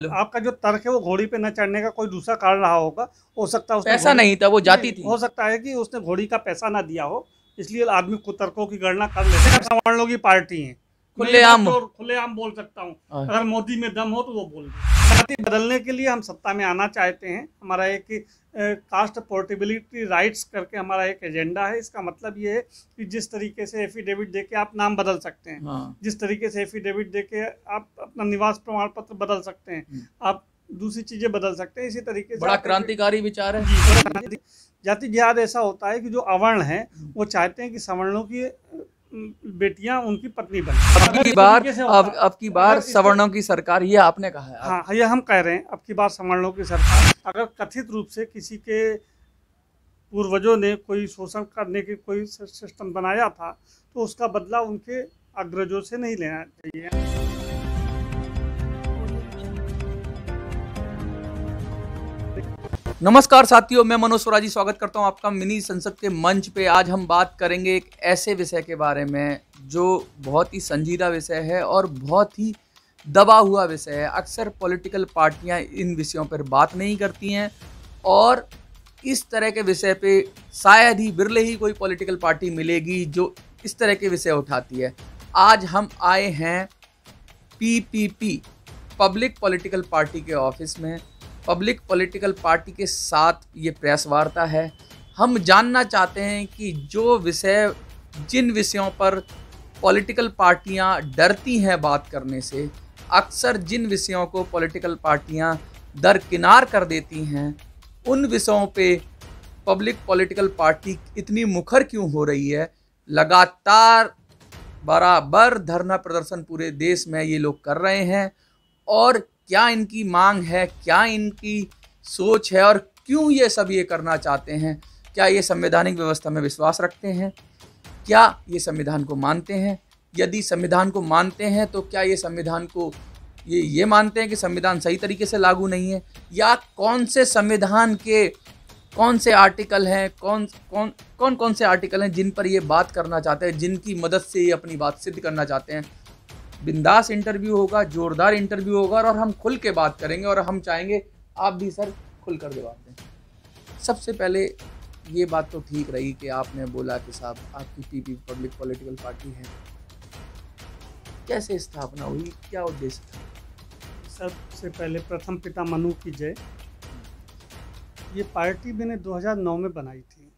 आपका जो तर्क है वो घोड़ी पे न चढ़ने का कोई दूसरा कारण रहा होगा। हो सकता है उसने पैसा नहीं था, वो जाती थी। हो सकता है कि उसने घोड़ी का पैसा ना दिया हो, इसलिए आदमी कुतर्कों की गणना कर लेते हैं। सवर्णों की पार्टी है, मैं ये बात खुलेआम। तो खुलेआम बोल सकता हूँ। हाँ। अगर मोदी में दम हो तो वो बोल दे। जाति बदलने के लिए हम सत्ता में आना चाहते हैं। हमारा एक कास्ट पोर्टेबिलिटी राइट्स करके हमारा एक एजेंडा है। इसका मतलब ये है कि जिस तरीके से एफिडेविट देके आप नाम बदल सकते हैं, हाँ। जिस तरीके से एफिडेविट देके आप अपना निवास प्रमाण पत्र बदल सकते हैं, आप दूसरी चीजें बदल सकते हैं, इसी तरीके से बड़ा आप क्रांतिकारी विचार है। जाति जिहाद ऐसा होता है कि जो अवर्ण है वो चाहते हैं कि सवर्णों की बेटियां उनकी पत्नी बने। अब की बार सवर्णों की सरकार, ये आपने कहा है। हाँ, ये हम कह रहे हैं, अब की बार सवर्णों की सरकार। अगर कथित रूप से किसी के पूर्वजों ने कोई शोषण करने की कोई सिस्टम बनाया था तो उसका बदला उनके अग्रजों से नहीं लेना चाहिए। नमस्कार साथियों, मैं मनोज स्वराजी स्वागत करता हूं आपका मिनी संसद के मंच पे। आज हम बात करेंगे एक ऐसे विषय के बारे में जो बहुत ही संजीदा विषय है और बहुत ही दबा हुआ विषय है। अक्सर पॉलिटिकल पार्टियां इन विषयों पर बात नहीं करती हैं और इस तरह के विषय पे शायद ही बिरले ही कोई पॉलिटिकल पार्टी मिलेगी जो इस तरह के विषय उठाती है। आज हम आए हैं पीपीपी, पब्लिक पॉलिटिकल पार्टी के ऑफिस में। पब्लिक पॉलिटिकल पार्टी के साथ ये प्रेस वार्ता है। हम जानना चाहते हैं कि जिन विषयों पर पॉलिटिकल पार्टियां डरती हैं बात करने से, अक्सर जिन विषयों को पॉलिटिकल पार्टियां दरकिनार कर देती हैं, उन विषयों पे पब्लिक पॉलिटिकल पार्टी इतनी मुखर क्यों हो रही है। लगातार बराबर धरना प्रदर्शन पूरे देश में ये लोग कर रहे हैं और क्या इनकी मांग है, क्या इनकी सोच है और क्यों ये सब ये करना चाहते हैं। क्या ये संवैधानिक व्यवस्था में विश्वास रखते हैं? क्या ये संविधान को मानते हैं? यदि संविधान को मानते हैं तो क्या ये संविधान को ये मानते हैं कि संविधान सही तरीके से लागू नहीं है? या कौन से संविधान के कौन से आर्टिकल हैं, कौन से आर्टिकल हैं जिन पर ये बात करना चाहते हैं, जिनकी मदद से ये अपनी बात सिद्ध करना चाहते हैं। बिंदास इंटरव्यू होगा, जोरदार इंटरव्यू होगा और हम खुल के बात करेंगे और हम चाहेंगे आप भी सर खुल कर जवाब दें। सबसे पहले ये बात तो ठीक रही कि आपने बोला कि साहब आपकी पीपी पब्लिक पॉलिटिकल पार्टी है, कैसे स्थापना हुई, क्या उद्देश्य था? सबसे पहले प्रथम पिता मनु की जय। ये पार्टी मैंने 2009 में बनाई थी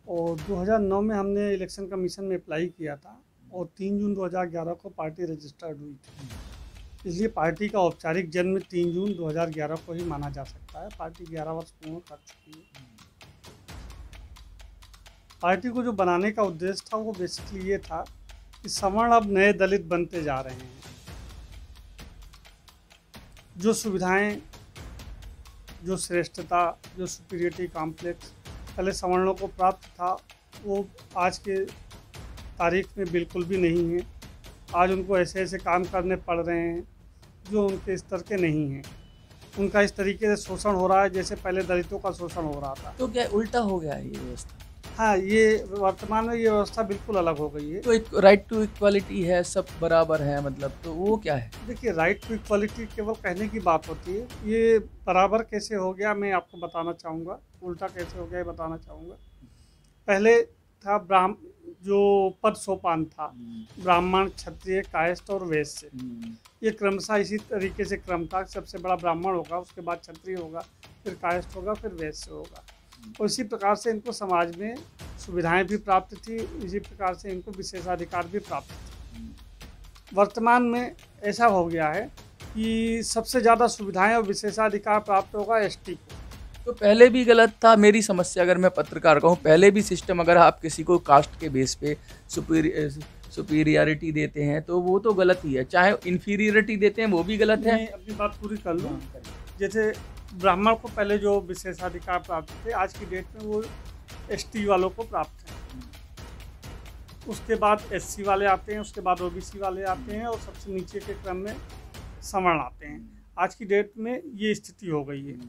और 2009 में हमने इलेक्शन कमीशन में अप्लाई किया था और 3 जून 2011 को पार्टी रजिस्टर्ड हुई थी। इसलिए पार्टी का औपचारिक जन्म 3 जून 2011 को ही माना जा सकता है। पार्टी 11 वर्ष पूर्ण कर चुकी है। पार्टी को जो बनाने का उद्देश्य था वो बेसिकली ये था कि सवर्ण अब नए दलित बनते जा रहे हैं। जो सुविधाएं, जो श्रेष्ठता, जो सुपीरियरिटी कॉम्प्लेक्स पहले सवर्णों को प्राप्त था वो आज के तारीख में बिल्कुल भी नहीं है। आज उनको ऐसे ऐसे काम करने पड़ रहे हैं जो उनके स्तर के नहीं हैं। उनका इस तरीके से शोषण हो रहा है जैसे पहले दलितों का शोषण हो रहा था। तो क्या उल्टा हो गया है ये व्यवस्था? हाँ, ये वर्तमान में ये व्यवस्था बिल्कुल अलग हो गई है। तो एक राइट टू इक्वालिटी है, सब बराबर है, मतलब तो वो क्या है? देखिए, राइट टू इक्वालिटी केवल कहने की बात होती है। ये बराबर कैसे हो गया मैं आपको बताना चाहूँगा, उल्टा कैसे हो गया ये बताना चाहूँगा। पहले था जो पद सोपान था, ब्राह्मण, क्षत्रिय, कायस्थ और वैश्य। ये क्रमशः इसी तरीके से क्रम था। सबसे बड़ा ब्राह्मण होगा, उसके बाद क्षत्रिय होगा, फिर कायस्थ होगा, फिर वैश्य होगा। और इसी प्रकार से इनको समाज में सुविधाएं भी प्राप्त थी, इसी प्रकार से इनको विशेषाधिकार भी प्राप्त थे। वर्तमान में ऐसा हो गया है कि सबसे ज़्यादा सुविधाएं और विशेषाधिकार प्राप्त होगा एसटी को। तो पहले भी गलत था। मेरी समस्या, अगर मैं पत्रकार कहूँ, पहले भी सिस्टम, अगर आप किसी को कास्ट के बेस पे सुपीरियरिटी देते हैं तो वो तो गलत ही है। चाहे इन्फीरियरिटी देते हैं वो भी गलत है। अपनी बात पूरी कर लूँ। जैसे ब्राह्मण को पहले जो विशेषाधिकार प्राप्त थे, आज की डेट में वो एसटी वालों को प्राप्त है। उसके बाद एससी वाले आते हैं, उसके बाद ओबीसी वाले आते हैं और सबसे नीचे के क्रम में सवर्ण आते हैं। आज की डेट में ये स्थिति हो गई है।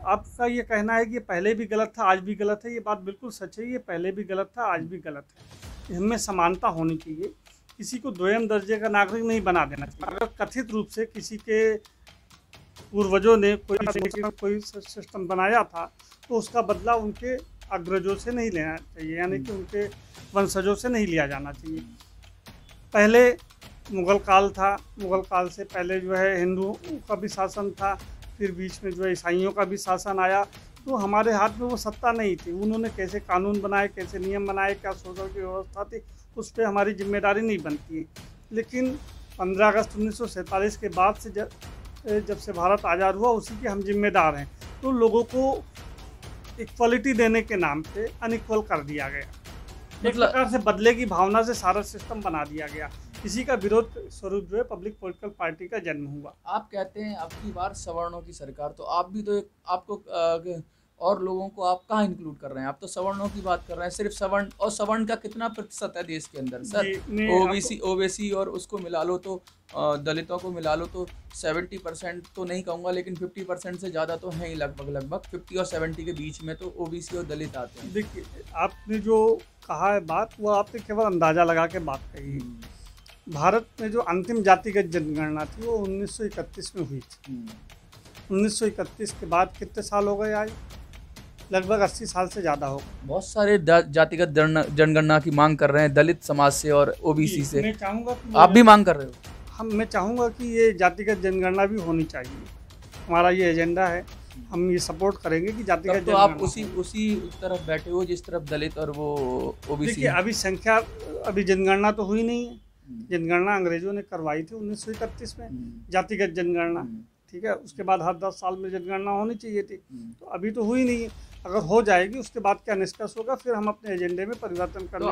आपका ये कहना है कि पहले भी गलत था, आज भी गलत है, ये बात बिल्कुल सच है। ये पहले भी गलत था, आज भी गलत है। इनमें समानता होनी चाहिए। किसी को द्वितीय दर्जे का नागरिक नहीं बना देना चाहिए। अगर कथित रूप से किसी के पूर्वजों ने कोई सिस्टम बनाया था तो उसका बदला उनके अग्रजों से नहीं लेना चाहिए, यानी कि उनके वंशजों से नहीं लिया जाना चाहिए। पहले मुग़ल काल था, मुग़ल काल से पहले जो है हिंदुओं का भी शासन था, फिर बीच में जो है ईसाइयों का भी शासन आया। तो हमारे हाथ में वो सत्ता नहीं थी, उन्होंने कैसे कानून बनाए, कैसे नियम बनाए, क्या शोषण की व्यवस्था थी, उस पर हमारी जिम्मेदारी नहीं बनती है। लेकिन 15 अगस्त 1947 के बाद से जब से भारत आज़ाद हुआ उसी के हम जिम्मेदार हैं। तो लोगों को इक्वलिटी देने के नाम पे अनइक्वल कर दिया गया, एक प्रकार से बदले की भावना से सारा सिस्टम बना दिया गया। इसी का विरोध स्वरूप जो है पब्लिक पॉलिटिकल पार्टी का जन्म हुआ। आप कहते हैं अब की बार सवर्णों की सरकार, तो आप भी तो आपको और लोगों को आप कहाँ इंक्लूड कर रहे हैं? आप तो सवर्णों की बात कर रहे हैं, सिर्फ सवर्ण। और सवर्ण का कितना प्रतिशत है देश के अंदर सर? ओबीसी और उसको मिला लो तो दलितों को मिला लो तो 70% तो नहीं कहूँगा, लेकिन 50% से ज़्यादा तो हैं ही, लगभग 50 और 70 के बीच में तो ओबीसी और दलित आते हैं। देखिए, आपने जो कहा है बात, वो आपने केवल अंदाज़ा लगा के बात कही है। भारत में जो अंतिम जातिगत जनगणना थी वो 1931 में हुई थी। 1931 के बाद कितने साल हो गए आज? लगभग 80 साल से ज़्यादा हो गए। बहुत सारे जातिगत जनगणना की मांग कर रहे हैं दलित समाज से और ओबीसी से। मैं चाहूँगा कि आप भी मांग कर रहे हो? मैं चाहूँगा कि ये जातिगत जनगणना भी होनी चाहिए। हमारा ये एजेंडा है, हम ये सपोर्ट करेंगे कि जातिगत जनगणना। तो आप उसी तरफ बैठे हो जिस तरफ दलित और वो ओबीसी। देखिए, अभी जनगणना तो हुई नहीं है। जनगणना अंग्रेजों ने करवाई थी 1931 में, जातिगत जनगणना, ठीक है। उसके बाद हर 10 साल में जनगणना होनी चाहिए थी, तो अभी तो हुई नहीं है। अगर हो जाएगी उसके बाद क्या निष्कर्ष होगा, फिर हम अपने एजेंडे में परिवर्तन करने तो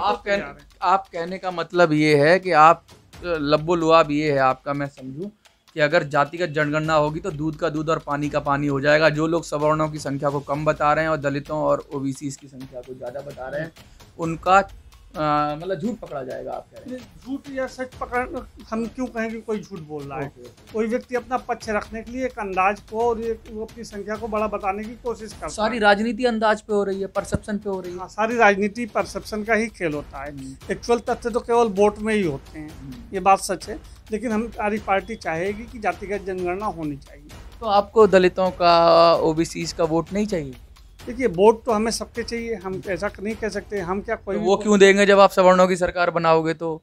आप कहने का मतलब ये है कि आप लब्बो लुआब ये है आपका, मैं समझूं कि अगर जातिगत जनगणना होगी तो दूध का दूध और पानी का पानी हो जाएगा। जो लोग सवर्णों की संख्या को कम बता रहे हैं और दलितों और ओबीसी की संख्या को ज़्यादा बता रहे हैं, उनका मतलब झूठ पकड़ा जाएगा। आप कह रहे हैं झूठ या सच पकड़, हम क्यों कहें कि कोई झूठ बोल रहा है। कोई व्यक्ति अपना पक्ष रखने के लिए एक अंदाज को और वो अपनी संख्या को बड़ा बताने की कोशिश करता है। सारी राजनीति अंदाज पे हो रही है, परसेप्शन पे हो रही है। हाँ, सारी राजनीति परसेप्शन का ही खेल होता है। एक्चुअल तथ्य तो केवल वोट में ही होते हैं, ये बात सच है। लेकिन हमारी पार्टी चाहेगी कि जातिगत जनगणना होनी चाहिए। तो आपको दलितों का, ओबीसी का वोट नहीं चाहिए? देखिए, वोट तो हमें सबके चाहिए, हम ऐसा नहीं कह सकते। हम क्या कोई तो वो क्यों देंगे जब आप सवर्णों की सरकार बनाओगे तो?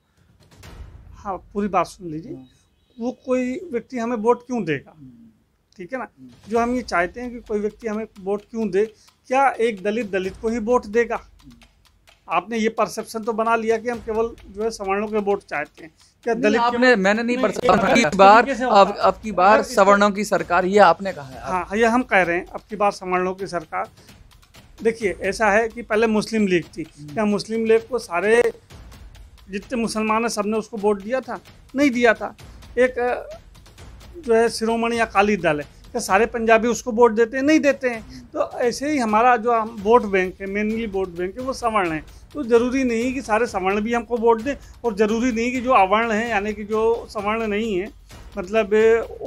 हाँ, पूरी बात सुन लीजिए। वो कोई व्यक्ति हमें वोट क्यों देगा, ठीक है ना। जो हम ये चाहते हैं कि कोई व्यक्ति हमें वोट क्यों दे, क्या एक दलित को ही वोट देगा? आपने ये परसेप्शन तो बना लिया कि हम केवल जो है सवर्णों के वोट चाहते हैं। क्या दलित मैंने नहीं अब की बार सवर्णों की सरकार, ये आपने कहा है। हाँ, ये हम कह रहे हैं अब की बार सवर्णों की सरकार। देखिए, ऐसा है कि पहले मुस्लिम लीग थी। क्या मुस्लिम लीग को सारे जितने मुसलमान हैं सबने उसको वोट दिया था? नहीं दिया था। एक जो है शिरोमणि अकाली दल है, क्या सारे पंजाबी उसको वोट देते हैं? नहीं देते हैं। तो ऐसे ही हमारा जो वोट बैंक है, मेनली वोट बैंक है, वो सवर्ण है। तो ज़रूरी नहीं कि सारे सवर्ण भी हमको वोट दें, और ज़रूरी नहीं कि जो अवर्ण हैं, यानी कि जो सवर्ण नहीं है, मतलब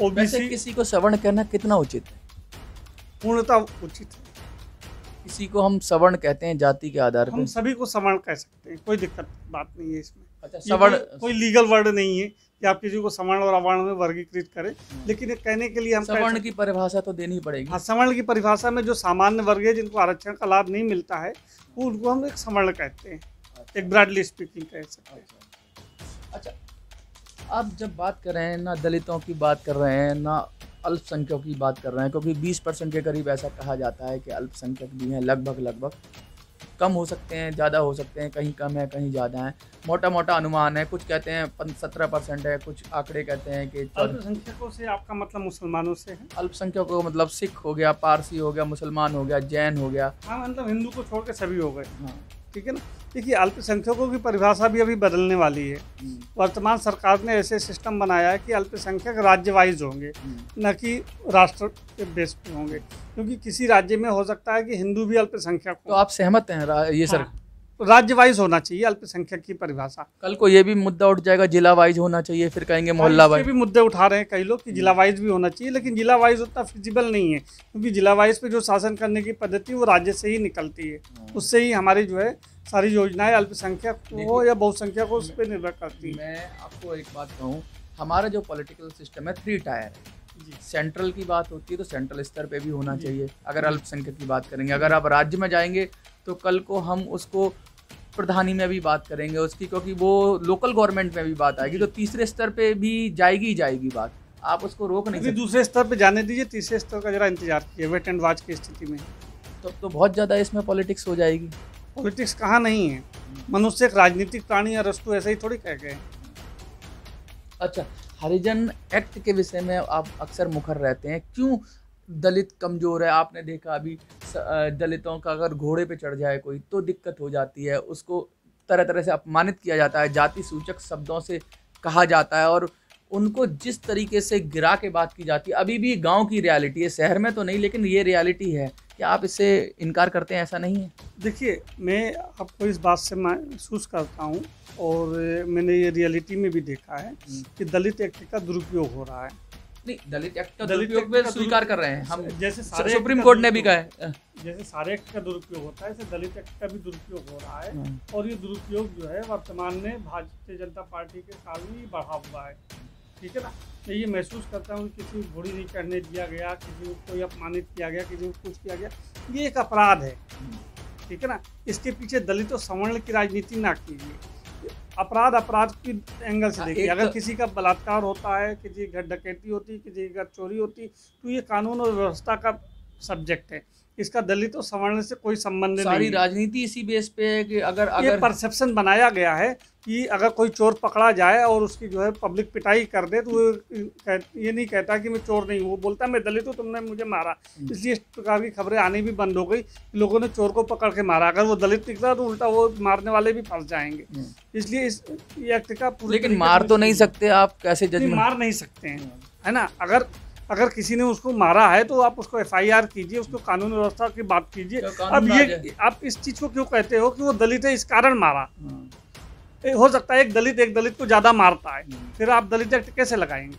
ओबीसी। किसी को सवर्ण कहना कितना उचित है? पूर्णतः उचित है। किसी को हम सवर्ण कहते हैं जाति के आधार पर। हम सभी को सवर्ण कह सकते हैं, कोई दिक्कत बात नहीं है इसमें। अच्छा, सवर्ण कोई लीगल वर्ड नहीं है कि आप किसी को सवर्ण और अवर्ण में वर्गीकृत करें, लेकिन कहने के लिए हम सवर्ण की परिभाषा तो देनी पड़ेगी। हाँ, सवर्ण की परिभाषा में जो सामान्य वर्ग है, जिनको आरक्षण का लाभ नहीं मिलता है, वो उनको हम एक सवर्ण कहते हैं। एक ब्रॉडली स्पीकिंग कह सकते हैं। अच्छा, आप जब बात कर रहे हैं ना दलितों की बात कर रहे हैं ना अल्पसंख्यकों की बात कर रहे हैं, क्योंकि 20% के करीब ऐसा कहा जाता है कि अल्पसंख्यक भी हैं, लगभग कम हो सकते हैं, ज़्यादा हो सकते हैं, कहीं कम है कहीं ज़्यादा है, मोटा अनुमान है। कुछ कहते हैं 17% है, कुछ आंकड़े कहते हैं कि। अल्पसंख्यकों से आपका मतलब मुसलमानों से है? अल्पसंख्यकों को मतलब सिख हो गया, पारसी हो गया, मुसलमान हो गया, जैन हो गया। हाँ, मतलब हिंदू को छोड़ के सभी हो गए। हाँ, ठीक है ना। देखिए, अल्पसंख्यकों की परिभाषा भी अभी बदलने वाली है। वर्तमान सरकार ने ऐसे सिस्टम बनाया है कि अल्पसंख्यक राज्य वाइज होंगे, न कि राष्ट्र के बेस पे होंगे, क्योंकि किसी राज्य में हो सकता है कि हिंदू भी अल्पसंख्यक हो। तो आप सहमत हैं ये सर? हाँ, राज्य वाइज होना चाहिए अल्पसंख्यक की परिभाषा। कल को ये भी मुद्दा उठ जाएगा जिला वाइज होना चाहिए, फिर कहेंगे मोहल्ला वाइज। भी मुद्दे उठा रहे हैं कई लोग कि जिला वाइज भी होना चाहिए, लेकिन जिला वाइज उतना फिजिबल नहीं है, क्योंकि जिला वाइज पे जो शासन करने की पद्धति वो राज्य से ही निकलती है। उससे ही हमारी जो है सारी योजनाएं अल्पसंख्यक हो या बहुसंख्यक हो, उस पर निर्भर करती है। मैं आपको एक बात कहूँ, हमारा जो पॉलिटिकल सिस्टम है 3 टायर है। जी। सेंट्रल की बात होती है तो सेंट्रल स्तर पे भी होना चाहिए। अगर अल्पसंख्यक की बात करेंगे, अगर आप राज्य में जाएंगे तो कल को हम उसको प्रधानी में भी बात करेंगे उसकी, क्योंकि वो लोकल गवर्नमेंट में भी बात आएगी, तो तीसरे स्तर पे भी जाएगी ही जाएगी बात, आप उसको रोक नहीं अभी सकते। दूसरे स्तर पे जाने दीजिए, तीसरे स्तर का जरा इंतजार कीजिए वेट एंड वॉच की स्थिति में। तब तो बहुत ज़्यादा इसमें पॉलिटिक्स हो जाएगी। पॉलिटिक्स कहाँ नहीं है, मनुष्य एक राजनीतिक प्राणी है, अरस्तु ऐसा ही थोड़ी कह गए। अच्छा, हरिजन एक्ट के विषय में आप अक्सर मुखर रहते हैं, क्यों दलित कमज़ोर है? आपने देखा अभी दलितों का अगर घोड़े पे चढ़ जाए कोई तो दिक्कत हो जाती है, उसको तरह तरह से अपमानित किया जाता है, जाति सूचक शब्दों से कहा जाता है, और उनको जिस तरीके से गिरा के बात की जाती है, अभी भी गांव की रियलिटी है, शहर में तो नहीं, लेकिन ये रियलिटी है। क्या आप इससे इनकार करते हैं? ऐसा नहीं है? देखिए, मैं आपको इस बात से महसूस करता हूँ, और मैंने ये रियलिटी में भी देखा है कि दलित एक्ट का दुरुपयोग हो रहा है। नहीं, दलित एक्ट का दलित दुरुपयोग एक्ट पे का स्वीकार कर रहे हैं हम, जैसे सारे सुप्रीम एक्ट का कोर्ट ने भी कहा दुरुपयोग- है। जैसे सारे एक्ट का दुरुपयोग होता है, ऐसे दलित एक्ट का भी दुरुपयोग हो रहा है। हाँ। और ये दुरुपयोग जो है वर्तमान में भारतीय जनता पार्टी के साल में ही बढ़ा हुआ है। ठीक है ना, मैं ये महसूस करता हूँ कि किसी को घोड़ी नहीं चढ़ने दिया गया, किसी को कोई अपमानित किया गया, किसी को कुछ किया गया, ये एक अपराध है। ठीक है ना, इसके पीछे दलित और सवर्ण की राजनीति ना कीजिए। अपराध की एंगल से देखिए। अगर किसी का बलात्कार होता है, किसी की घर डकैती होती, किसी की घर चोरी होती, तो ये कानून और व्यवस्था का सब्जेक्ट है। इसका दलित और सवर्ण से कोई संबंध नहीं। सारी राजनीति इसी बेस पे है कि अगर परसेप्शन बनाया गया है कि अगर कोई चोर पकड़ा जाए और उसकी जो है पब्लिक पिटाई कर दे, तो वो ये नहीं कहता कि मैं चोर नहीं हूँ, वो बोलता मैं दलित हूँ, तुमने मुझे मारा। इसलिए इस प्रकार की खबरें आनी भी बंद हो गई। लोगों ने चोर को पकड़ के मारा, अगर वो दलित निकला तो उल्टा वो मारने वाले भी फंस जाएंगे। इसलिए इस एक्ट का लेकिन मार तो नहीं सकते आप, कैसे जजमेंट? मार नहीं सकते हैं, है ना। अगर किसी ने उसको मारा है तो आप उसको FIR कीजिए, उसको कानून व्यवस्था की बात कीजिए। अब ये आप इस चीज को क्यों कहते हो कि वो दलित है इस कारण मारा? हो सकता है एक दलित को ज्यादा मारता है, फिर आप दलित एक्ट कैसे लगाएंगे?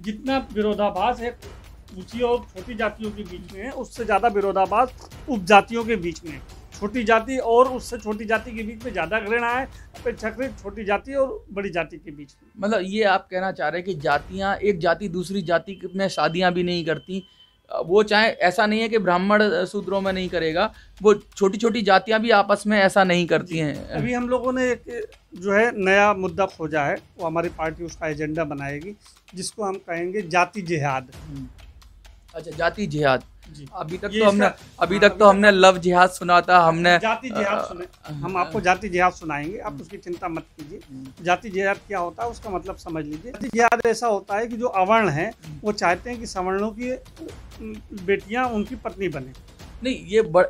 जितना विरोधाभास है ऊंची और छोटी जातियों के बीच में है, उससे ज्यादा विरोधाभास उपजातियों के बीच में है। छोटी जाति और उससे छोटी जाति के बीच में ज्यादा घृणा है अपेक्षाकृत छोटी जाति और बड़ी जाति के बीच में। मतलब ये आप कहना चाह रहे हैं कि जातियां, एक जाति दूसरी जाति में शादियां भी नहीं करती, वो चाहे, ऐसा नहीं है कि ब्राह्मण शूद्रों में नहीं करेगा, वो छोटी छोटी जातियां भी आपस में ऐसा नहीं करती हैं। अभी हम लोगों ने एक जो है नया मुद्दा खोजा है, वो हमारी पार्टी उसका एजेंडा बनाएगी, जिसको हम कहेंगे जाति जिहाद। अच्छा, जाति जिहाद। अभी तक तो हमने लव जिहाद सुना था, हमने जाति जिहाद सुने। हम आपको जाति जिहाद सुनाएंगे, आप उसकी चिंता मत कीजिए। जाति जिहाद क्या होता है उसका मतलब समझ लीजिए। जाति जिहाद ऐसा होता है कि जो अवर्ण हैं वो चाहते हैं कि सवर्णों की बेटियां उनकी पत्नी बने। नहीं,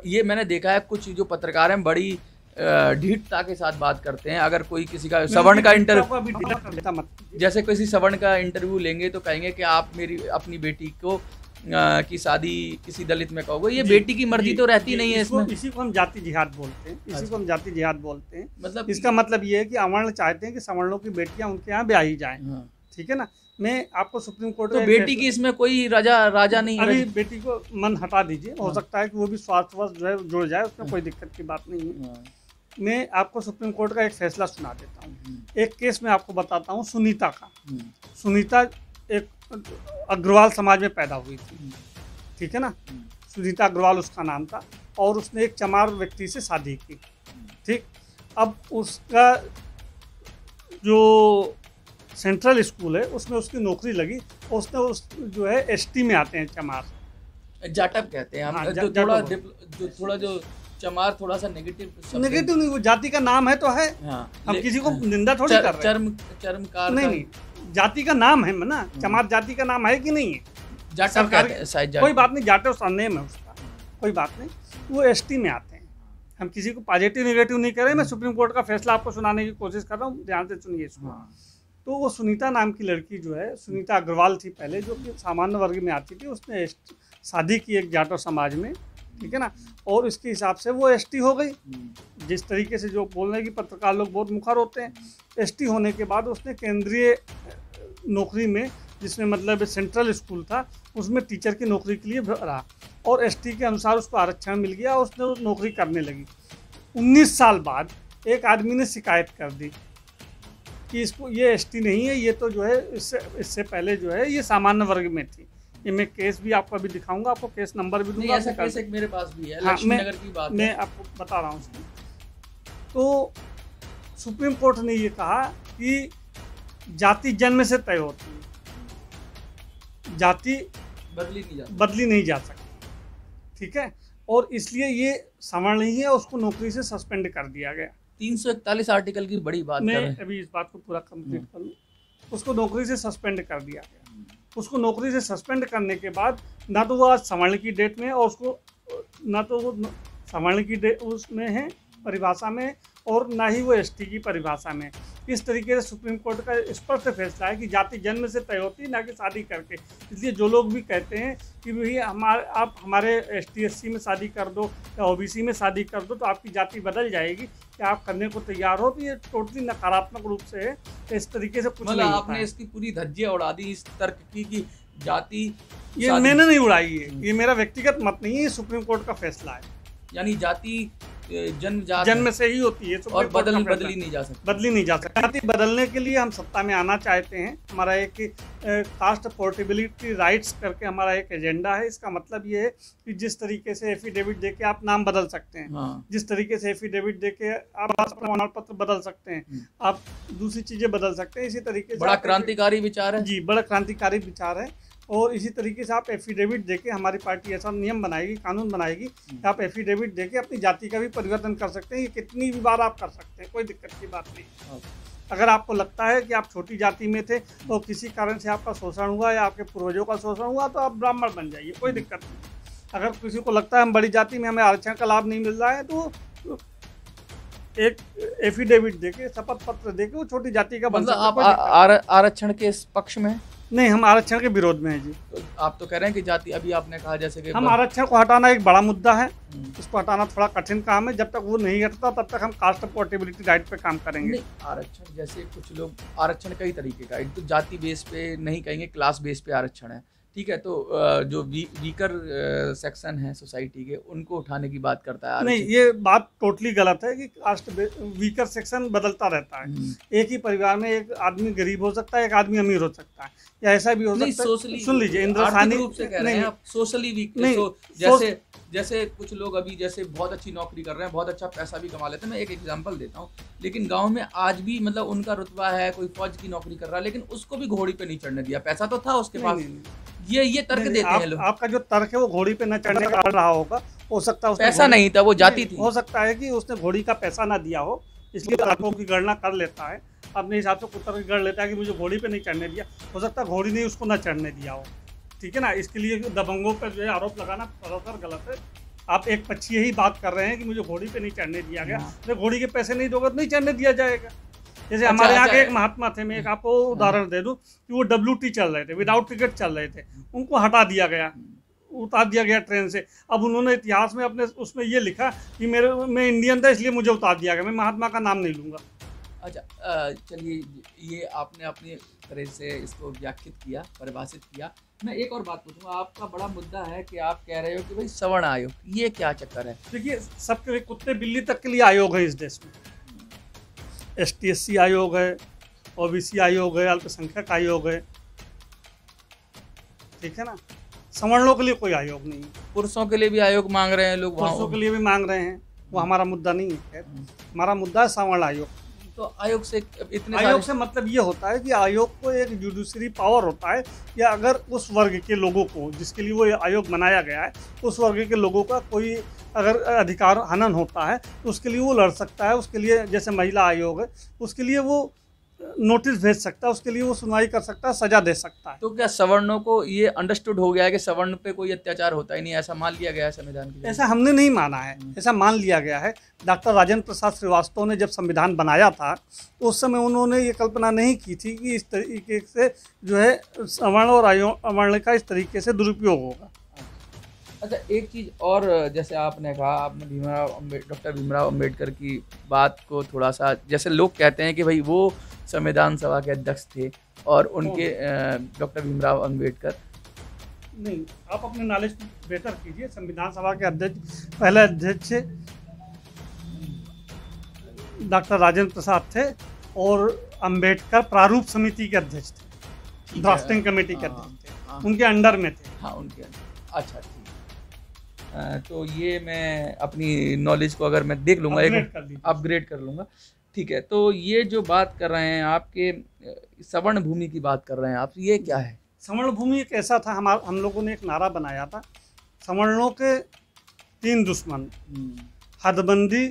ये मैंने देखा है, कुछ जो पत्रकार हैं बड़ी ढीठता के साथ बात करते हैं। अगर कोई किसी का सवर्ण का इंटरव्यू, जैसे किसी सवर्ण का इंटरव्यू लेंगे तो कहेंगे कि आप अपनी बेटी को की शादी किसी दलित में कहोगे, ये बेटी की मर्जी तो रहती नहीं है इसमें। इसी को हम जाति जिहाद बोलते हैं। जाति जिहाद बोलते हैं। मतलब इसका मतलब ये है कि अवर्ण चाहते हैं कि सवर्णों की बेटियां उनके यहाँ ब्याही जाएं। ठीक है ना। मैं आपको सुप्रीम कोर्ट तो बेटी की इसमें कोई राजा नहीं, अभी बेटी को मन हटा दीजिए, हो सकता है कि वो भी स्वास्थ्यवश जो है जुड़ जाए, उसमें कोई दिक्कत की बात नहीं है। मैं आपको सुप्रीम कोर्ट का एक फैसला सुना देता हूँ। एक केस में आपको बताता हूँ सुनीता का। सुनीता एक अग्रवाल समाज में पैदा हुई थी। ठीक है ना, सुनीता अग्रवाल उसका नाम था, और उसने एक चमार व्यक्ति से शादी की। ठीक, अब उसका जो सेंट्रल स्कूल है उसमें उसकी नौकरी लगी, और उसने जो है ST में आते हैं चमार, जाटव कहते हैं हम। हाँ, जो चमार थोड़ा सा नेगेटिव नहीं, वो जाति का नाम है तो है। हम किसी को निंदा थोड़ी कर रहे हैं। चर्मकार नहीं, जाति का नाम है ना, चमार जाति का नाम है कि नहीं है? जाटव कहते हैं शायद। कोई बात नहीं, जाटव सरनेम है उसका, कोई बात नहीं। वो ST में आते हैं। हम किसी को पॉजिटिव नेगेटिव नहीं कर रहे। मैं सुप्रीम कोर्ट का फैसला आपको सुनाने की कोशिश कर रहा हूँ, ध्यान से सुनिए इसको। तो वो सुनीता नाम की लड़की जो है, सुनीता अग्रवाल थी पहले, जो कि सामान्य वर्ग में आती थी। उसने शादी की एक जाटव समाज में। ठीक है ना, और इसके हिसाब से वो ST हो गई। जिस तरीके से जो बोलने की पत्रकार लोग बहुत मुखर होते हैं, ST होने के बाद उसने केंद्रीय नौकरी में, जिसमें मतलब सेंट्रल स्कूल था, उसमें टीचर की नौकरी के लिए रहा, और ST के अनुसार उसको आरक्षण मिल गया, उसने नौकरी करने लगी। 19 साल बाद एक आदमी ने शिकायत कर दी कि इसको ये एसटी नहीं है, ये तो जो है इससे पहले जो है ये सामान्य वर्ग में थी। ये मैं केस भी आपको अभी दिखाऊंगा, आपको केस नंबर भी दूंगा। ऐसा केस एक मेरे पास भी है, हाँ, लक्ष्मी नगर की बात मैं आपको बता रहा हूँ उसमें। तो सुप्रीम कोर्ट ने ये कहा कि जाति जन्म से तय होती है, जाति बदली नहीं जा सकती, ठीक है। और इसलिए ये सवर्ण नहीं है, उसको नौकरी से सस्पेंड कर दिया गया। 341 आर्टिकल की बड़ी बात मैं अभी इस बात को पूरा कंप्लीट कर लूँ। उसको नौकरी से सस्पेंड कर दिया गया। उसको नौकरी से सस्पेंड करने के बाद ना तो वो आज सवर्ण की डेट में है, और उसको ना तो वो सवर्ण की डेट उसमें है परिभाषा में, और ना ही वो एसटी की परिभाषा में। इस तरीके से सुप्रीम कोर्ट का स्पष्ट फैसला है कि जाति जन्म से तय होती है, ना कि शादी करके। इसलिए जो लोग भी कहते हैं कि भाई आप हमारे एसटी एससी में शादी कर दो या ओबीसी में शादी कर दो तो आपकी जाति बदल जाएगी, क्या आप करने को तैयार हो, तो ये टोटली नकारात्मक रूप से है। इस तरीके से कुछ नहीं आपने इसकी पूरी धज्जियां उड़ा दी इस तर्क की कि जाति, ये मैंने नहीं उड़ाई है, ये मेरा व्यक्तिगत मत नहीं है, ये सुप्रीम कोर्ट का फैसला है। यानी जाति जन्म से ही होती है और बदली नहीं जा सकती। जाति बदलने के लिए हम सत्ता में आना चाहते हैं। हमारा एक कास्ट पोर्टेबिलिटी राइट्स करके हमारा एक एजेंडा है। इसका मतलब ये है कि जिस तरीके से एफिडेविट देके आप नाम बदल सकते हैं, हाँ। जिस तरीके से एफिडेविट देके आप प्रमाण पत्र बदल सकते हैं, आप दूसरी चीजें बदल सकते हैं, इसी तरीके से बड़ा क्रांतिकारी विचार है जी, बड़ा क्रांतिकारी विचार है। और इसी तरीके से आप एफिडेविट देके, हमारी पार्टी ऐसा नियम बनाएगी, कानून बनाएगी कि आप एफिडेविट देके अपनी जाति का भी परिवर्तन कर सकते हैं। ये कितनी भी बार आप कर सकते हैं, कोई दिक्कत की बात नहीं। अगर आपको लगता है कि आप छोटी जाति में थे तो किसी कारण से आपका शोषण हुआ या आपके पूर्वजों का शोषण हुआ, तो आप ब्राह्मण बन जाइए, कोई दिक्कत नहीं। अगर किसी को लगता है हम बड़ी जाति में, हमें आरक्षण का लाभ नहीं मिल रहा है, तो एक एफिडेविट देके, शपथ पत्र देके वो छोटी जाति का बन सकता है। आप आरक्षण के पक्ष में? नहीं, हम आरक्षण के विरोध में हैं जी। तो आप तो कह रहे हैं कि जाति, अभी आपने कहा जैसे कि हम आरक्षण को हटाना एक बड़ा मुद्दा है, इसको हटाना थोड़ा कठिन काम है। जब तक वो नहीं हटता तब तक हम कास्ट पोर्टेबिलिटी राइट पे काम करेंगे। आरक्षण जैसे कुछ लोग, आरक्षण कई तरीके का, एक तो जाति बेस पे नहीं कहेंगे, क्लास बेस पे आरक्षण है, ठीक है। तो जो वीकर सेक्शन है सोसाइटी के, उनको उठाने की बात करता है। नहीं, ये बात टोटली गलत है कि कास्ट वीकर सेक्शन बदलता रहता है। एक ही परिवार में एक आदमी गरीब हो सकता है, एक आदमी अमीर हो सकता है, या ऐसा भी हो सकता है। सुन लीजिए, इंद्रसानी रूप से कह रहे हैं आप, सोशली वीक। जैसे कुछ लोग अभी जैसे बहुत अच्छी नौकरी कर रहे हैं, बहुत अच्छा पैसा भी कमा लेते हैं। मैं एक एग्जांपल देता हूँ, लेकिन गांव में आज भी मतलब उनका रुतबा है, कोई फौज की नौकरी कर रहा है, लेकिन उसको भी घोड़ी पे नहीं चढ़ने दिया, पैसा तो था उसके पास। ये तर्क देते हैं लोग। आपका जो तर्क है वो घोड़ी पे न चढ़ने का रहा होगा, हो सकता है पैसा नहीं था, वो जाति थी। हो सकता है कि उसने घोड़ी का पैसा ना दिया हो, इसलिए तर्कों की गणना कर लेता है, अपने हिसाब से कुछ तर्क गढ़ लेता है कि मुझे घोड़ी पे नहीं चढ़ने दिया। हो सकता है घोड़ी ने उसको ना चढ़ने दिया हो, ठीक है ना। इसके लिए दबंगों पर जो है आरोप लगाना सरासर गलत है। आप एक पक्षी यही बात कर रहे हैं कि मुझे घोड़ी पे नहीं चढ़ने दिया गया, तो घोड़ी के पैसे नहीं दोगे तो नहीं चढ़ने दिया जाएगा। जैसे हमारे यहाँ के एक महात्मा थे, मैं एक आपको उदाहरण दे दूं कि वो WT चल रहे थे, विदाउट टिकट चल रहे थे, उनको हटा दिया गया, उतार दिया गया ट्रेन से। अब उन्होंने इतिहास में अपने उसमें ये लिखा कि मैं इंडियन था इसलिए मुझे उतार दिया गया, मैं महात्मा का नाम नहीं लूँगा। अच्छा, चलिए, ये आपने अपनी तरह से इसको व्याख्यात किया, परिभाषित किया। मैं एक और बात पूछूंगा, आपका बड़ा मुद्दा है कि आप कह रहे हो कि भाई सवर्ण आयोग, ये क्या चक्कर है? देखिए, सबके कुत्ते बिल्ली तक के लिए आयोग है इस देश में। ST SC आयोग है, OBC आयोग है, अल्पसंख्यक आयोग है, ठीक है ना। सवर्णों के लिए कोई आयोग नहीं है। पुरुषों के लिए भी आयोग मांग रहे हैं लोग, पुरुषों के लिए भी मांग रहे हैं, वो हमारा मुद्दा नहीं है। हमारा मुद्दा है सवर्ण आयोग। तो आयोग से इतने आयोग से मतलब ये होता है कि आयोग को एक जुडिशरी पावर होता है, या अगर उस वर्ग के लोगों को जिसके लिए वो आयोग बनाया गया है, उस वर्ग के लोगों का कोई अगर अधिकार हनन होता है तो उसके लिए वो लड़ सकता है। उसके लिए जैसे महिला आयोग है, उसके लिए वो नोटिस भेज सकता है, उसके लिए वो सुनवाई कर सकता है, सजा दे सकता है। तो क्या सवर्णों को ये अंडरस्टूड हो गया है कि सवर्ण पे कोई अत्याचार होता ही नहीं, ऐसा मान लिया गया है संविधान की? ऐसा हमने नहीं माना है, ऐसा मान लिया गया है। डॉक्टर राजेंद्र प्रसाद श्रीवास्तव ने जब संविधान बनाया था तो उस समय उन्होंने ये कल्पना नहीं की थी कि इस तरीके से जो है सवर्ण और अवर्ण का इस तरीके से दुरुपयोग होगा। अच्छा, एक चीज़ और, जैसे आपने कहा, आपने डॉक्टर भीमराव अम्बेडकर की बात को थोड़ा सा, जैसे लोग कहते हैं कि भाई वो संविधान सभा के अध्यक्ष थे और उनके डॉक्टर भीमराव अम्बेडकर नहीं, आप अपने नॉलेज बेहतर कीजिए। संविधान सभा के अध्यक्ष, पहले अध्यक्ष डॉक्टर राजेंद्र प्रसाद थे, और अंबेडकर प्रारूप समिति के अध्यक्ष थे, ड्राफ्टिंग कमेटी के अध्यक्ष थे, उनके अंडर में थे। हाँ, उनके अंडर। अच्छा, ठीक। तो ये मैं अपनी नॉलेज को अगर मैं देख लूँगा, एक अपग्रेड कर लूँगा। ठीक है, तो ये जो बात कर रहे हैं आपके सवर्ण भूमि की बात कर रहे हैं आप, ये क्या है? सवर्ण भूमि एक ऐसा था, हम लोगों ने एक नारा बनाया था, सवर्णों के 3 दुश्मन, हदबंदी,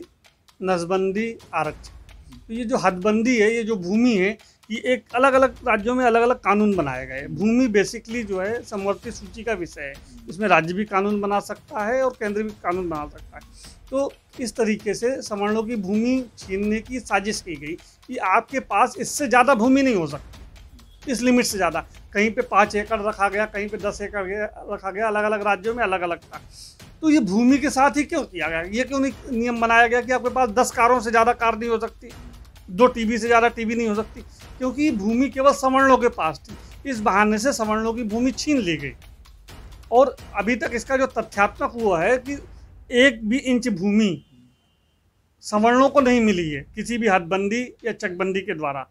नसबंदी, आरक्षण। तो ये जो हदबंदी है, ये जो भूमि है, ये एक अलग अलग राज्यों में अलग अलग कानून बनाए गए। भूमि बेसिकली जो है समवर्ती सूची का विषय है, इसमें राज्य भी कानून बना सकता है और केंद्र भी कानून बना सकता है। तो इस तरीके से सवर्णों की भूमि छीनने की साजिश की गई कि आपके पास इससे ज़्यादा भूमि नहीं हो सकती, इस लिमिट से ज़्यादा। कहीं पे 5 एकड़ रखा गया, कहीं पे 10 एकड़ रखा गया, अलग अलग राज्यों में अलग अलग था। तो ये भूमि के साथ ही क्यों किया गया? ये क्यों नहीं नियम बनाया गया कि आपके पास 10 कारों से ज़्यादा कार नहीं हो सकती, 2 टीवी से ज़्यादा टीवी नहीं हो सकती? क्योंकि भूमि केवल सवर्णों के पास थी। इस बहाने से सवर्णों की भूमि छीन ली गई। और अभी तक इसका जो तथ्यात्मक हुआ है कि 1 भी इंच भूमि सवर्णों को नहीं मिली है किसी भी हदबंदी या चकबंदी के द्वारा,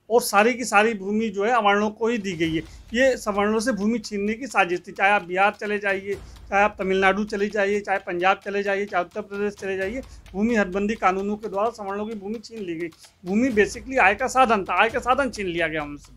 और सारी की सारी भूमि जो है अवर्णों को ही दी गई है। ये सवर्णों से भूमि छीनने की साजिश थी। चाहे आप बिहार चले जाइए, चाहे आप तमिलनाडु चले जाइए, चाहे पंजाब चले जाइए, चाहे उत्तर प्रदेश चले जाइए, भूमि हदबंदी कानूनों के द्वारा सवर्णों की भूमि छीन ली गई। भूमि बेसिकली आय का साधन था, आय का साधन छीन लिया गया उनसे।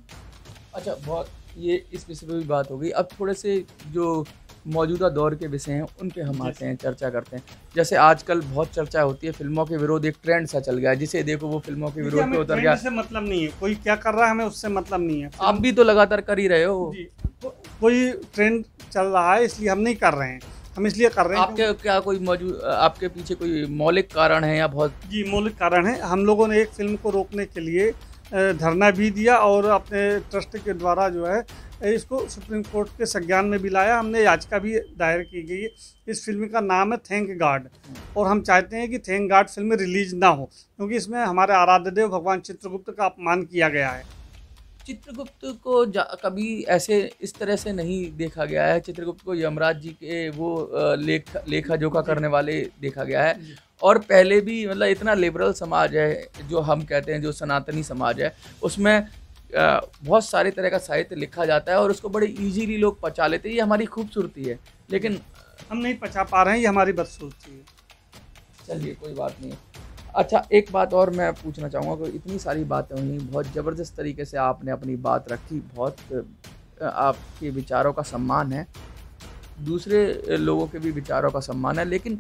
अच्छा, बहुत ये इस विषय पर भी बात हो गई। अब थोड़े से जो मौजूदा दौर के विषय हैं उन पे हम आते हैं, चर्चा करते हैं। जैसे आजकल बहुत चर्चा होती है फिल्मों के विरोध, एक ट्रेंड सा चल गया है, जिसे देखो वो फिल्मों के विरोध पे उतर गया। उससे मतलब नहीं है, कोई क्या कर रहा है हमें उससे मतलब नहीं है। आप भी तो लगातार कर ही रहे हो। कोई ट्रेंड चल रहा है इसलिए हम नहीं कर रहे हैं, हम इसलिए कर रहे हैं। आपके क्या कोई मौजूद, आपके पीछे कोई मौलिक कारण है या बहुत? जी, मौलिक कारण है। हम लोगों ने एक फिल्म को रोकने के लिए धरना भी दिया और अपने ट्रस्ट के द्वारा जो है इसको सुप्रीम कोर्ट के संज्ञान में भी लाया। हमने याचिका भी दायर की गई है। इस फिल्म का नाम है थैंक गॉड, और हम चाहते हैं कि थैंक गॉड फिल्म रिलीज ना हो, क्योंकि इसमें हमारे आराध्य देव भगवान चित्रगुप्त का अपमान किया गया है। चित्रगुप्त को कभी ऐसे इस तरह से नहीं देखा गया है। चित्रगुप्त को यमराज जी के वो लेखा जोखा करने वाले देखा गया है। और पहले भी मतलब इतना लिबरल समाज है जो हम कहते हैं, जो सनातनी समाज है, उसमें बहुत सारे तरह का साहित्य लिखा जाता है और उसको बड़े इजीली लोग पचा लेते हैं। ये हमारी खूबसूरती है, लेकिन हम नहीं पचा पा रहे हैं, ये हमारी बदसूरती है। चलिए, कोई बात नहीं। अच्छा, एक बात और मैं पूछना चाहूँगा कि इतनी सारी बातें हुई, बहुत ज़बरदस्त तरीके से आपने अपनी बात रखी, बहुत आपके विचारों का सम्मान है, दूसरे लोगों के भी विचारों का सम्मान है। लेकिन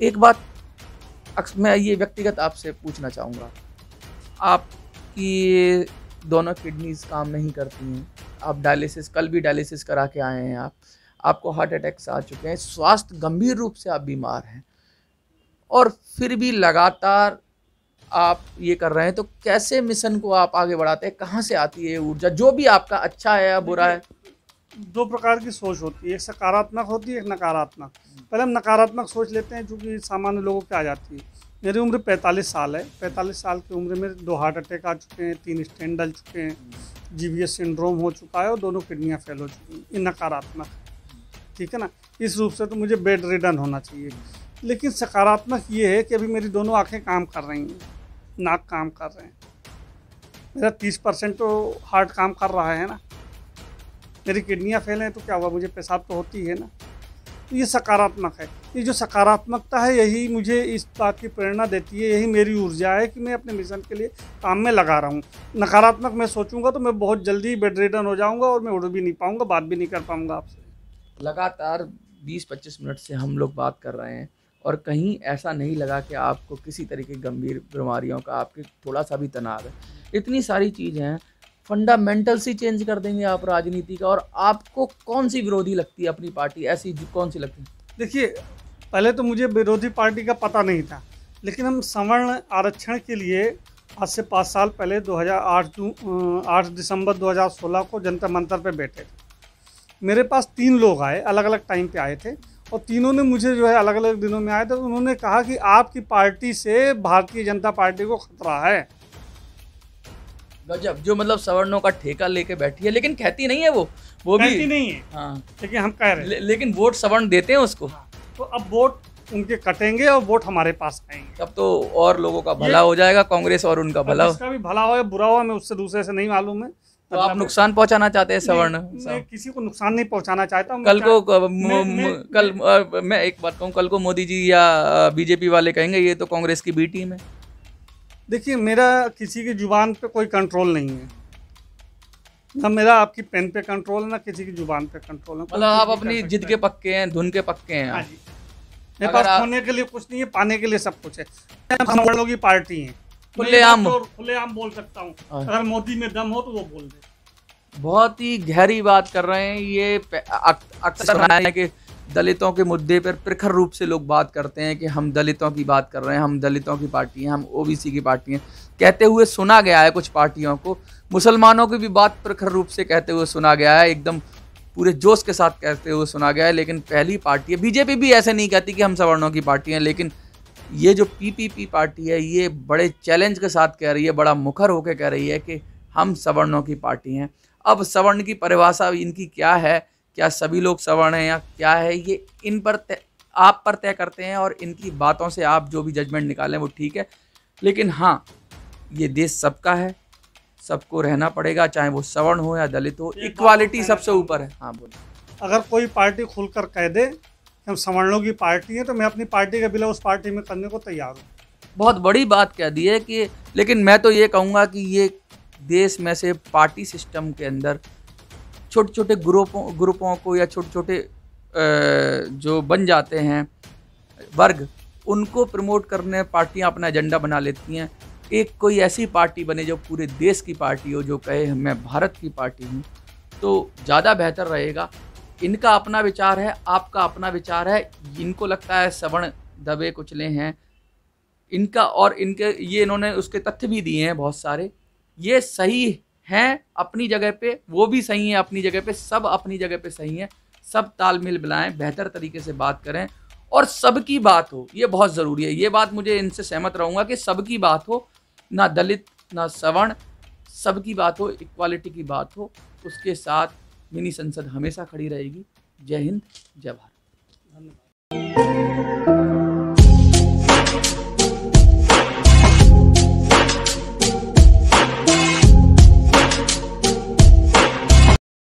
एक बात मैं ये व्यक्तिगत आपसे पूछना चाहूँगा, आपकी दोनों किडनीज काम नहीं करती हैं, आप डायलिसिस, कल भी डायलिसिस करा के आए हैं, आपको हार्ट अटैक्स आ चुके हैं, स्वास्थ्य गंभीर रूप से आप बीमार हैं, और फिर भी लगातार आप ये कर रहे हैं। तो कैसे मिशन को आप आगे बढ़ाते हैं? कहाँ से आती है ऊर्जा? जो भी आपका अच्छा है या बुरा है। 2 प्रकार की सोच होती है, एक सकारात्मक होती है, एक नकारात्मक। पहले हम नकारात्मक सोच लेते हैं, क्योंकि सामान्य लोगों को आ जाती है। मेरी उम्र 45 साल है। 45 साल की उम्र में 2 हार्ट अटैक आ चुके हैं, 3 स्टेंट डल चुके हैं, GBS सिंड्रोम हो चुका है और दोनों किडनियाँ फेल हो चुकी हैं। ये नकारात्मक, ठीक है ना। इस रूप से तो मुझे बेड रिडन होना चाहिए। लेकिन सकारात्मक ये है कि अभी मेरी दोनों आंखें काम कर रही हैं, नाक काम कर रहे हैं, मेरा 30% तो हार्ट काम कर रहा है ना। मेरी किडनियाँ फेल हैं तो क्या हुआ, मुझे पेशाब तो होती है ना। तो ये सकारात्मक है। ये जो सकारात्मकता है यही मुझे इस बात की प्रेरणा देती है, यही मेरी ऊर्जा है कि मैं अपने मिशन के लिए काम में लगा रहा हूँ। नकारात्मक मैं सोचूंगा तो मैं बहुत जल्दी बेड रिडन हो जाऊँगा और मैं उड़ भी नहीं पाऊँगा, बात भी नहीं कर पाऊँगा आपसे। लगातार 20-25 मिनट से हम लोग बात कर रहे हैं और कहीं ऐसा नहीं लगा कि आपको किसी तरीके की गंभीर बीमारियों का, आपके थोड़ा सा भी तनाव है। इतनी सारी चीज़ें हैं, फंडामेंटल सी चेंज कर देंगे आप राजनीति का। और आपको कौन सी विरोधी लगती है अपनी पार्टी, ऐसी कौन सी लगती है? देखिए, पहले तो मुझे विरोधी पार्टी का पता नहीं था, लेकिन हम सवर्ण आरक्षण के लिए आज से 5 साल पहले 8 दिसंबर 2016 को जंतर मंतर पे बैठे थे। मेरे पास 3 लोग आए, अलग अलग टाइम पे आए थे, और तीनों ने मुझे जो है अलग अलग दिनों में आए थे। उन्होंने कहा कि आपकी पार्टी से भारतीय जनता पार्टी को खतरा है। गजब, जो मतलब सवर्णों का ठेका लेके बैठी है, लेकिन कहती नहीं है वो कहती भी नहीं है। हाँ, लेकिन हम कह रहे हैं। लेकिन वोट सवर्ण देते हैं उसको। हाँ, तो अब वोट उनके कटेंगे और वोट हमारे पास आएंगे। तब तो और लोगों का भला हो जाएगा, कांग्रेस और उनका भला हो। जिसका भी भला हो या बुरा हो, हमें उससे दूसरे से नहीं मालूम है। तो आप नुकसान पहुंचाना चाहते हैं सवर्ण? मैं किसी को नुकसान नहीं पहुंचाना चाहता हूं। मैं एक बात कहूँ, कल को मोदी जी या बीजेपी वाले कहेंगे ये तो कांग्रेस की बी टीम है। देखिए, मेरा किसी की जुबान पे कोई कंट्रोल नहीं है, ना मेरा आपकी पेन पे कंट्रोल है, ना किसी की जुबान पे कंट्रोल है। मतलब आप अपनी जिद के पक्के हैं, धुन के पक्के हैं। हाँ जी, मेरे पास खोने के लिए कुछ नहीं है, पाने के लिए सब कुछ है। हम लोगों की पार्टी है, खुलेआम बोल सकता हूँ। अगर मोदी में दम हो तो वो बोल दे। बहुत ही गहरी बात कर रहे हैं ये। अक्सर है कि दलितों के मुद्दे पर प्रखर रूप से लोग बात करते हैं कि हम दलितों की बात कर रहे हैं, हम दलितों की पार्टी हैं, हम ओबीसी की पार्टी हैं, कहते हुए सुना गया है कुछ पार्टियों को। मुसलमानों की भी बात प्रखर रूप से कहते हुए सुना गया है, एकदम पूरे जोश के साथ कहते हुए सुना गया है। लेकिन पहली पार्टी है, बीजेपी भी ऐसे नहीं कहती कि हम सवर्णों की पार्टी हैं, लेकिन ये जो पीपीपी पार्टी है ये बड़े चैलेंज के साथ कह रही है, बड़ा मुखर होकर कह रही है कि हम सवर्णों की पार्टी हैं। अब सवर्ण की परिभाषा इनकी क्या है, क्या सभी लोग सवर्ण हैं या क्या है, ये इन पर आप पर तय करते हैं और इनकी बातों से आप जो भी जजमेंट निकालें वो ठीक है। लेकिन हाँ, ये देश सबका है, सबको रहना पड़ेगा, चाहे वो सवर्ण हो या दलित हो, इक्वालिटी सबसे ऊपर है। हाँ बोलिए। अगर कोई पार्टी खुलकर कह दे हम सवर्णों की पार्टी है तो मैं अपनी पार्टी का बिला उस पार्टी में करने को तैयार हूँ। बहुत बड़ी बात कह दी है कि, लेकिन मैं तो ये कहूँगा कि ये देश में से पार्टी सिस्टम के अंदर छोटे छोटे ग्रुपों को या छोटे छोटे जो बन जाते हैं वर्ग, उनको प्रमोट करने पार्टियां अपना एजेंडा बना लेती हैं। एक कोई ऐसी पार्टी बने जो पूरे देश की पार्टी हो, जो कहे मैं भारत की पार्टी हूँ, तो ज़्यादा बेहतर रहेगा। इनका अपना विचार है, आपका अपना विचार है। इनको लगता है सवर्ण दबे कुचले हैं इनका, और इनके ये इन्होंने उसके तथ्य भी दिए हैं बहुत सारे। ये सही हैं अपनी जगह पे, वो भी सही हैं अपनी जगह पे, सब अपनी जगह पे सही हैं। सब तालमेल मिलाएं, बेहतर तरीके से बात करें और सबकी बात हो, ये बहुत ज़रूरी है। ये बात मुझे इनसे सहमत रहूँगा कि सबकी बात हो, ना दलित ना सवर्ण, सबकी बात हो, इक्वालिटी की बात हो। उसके साथ मिनी संसद हमेशा खड़ी रहेगी। जय हिंद, जय भारत। धन्यवाद।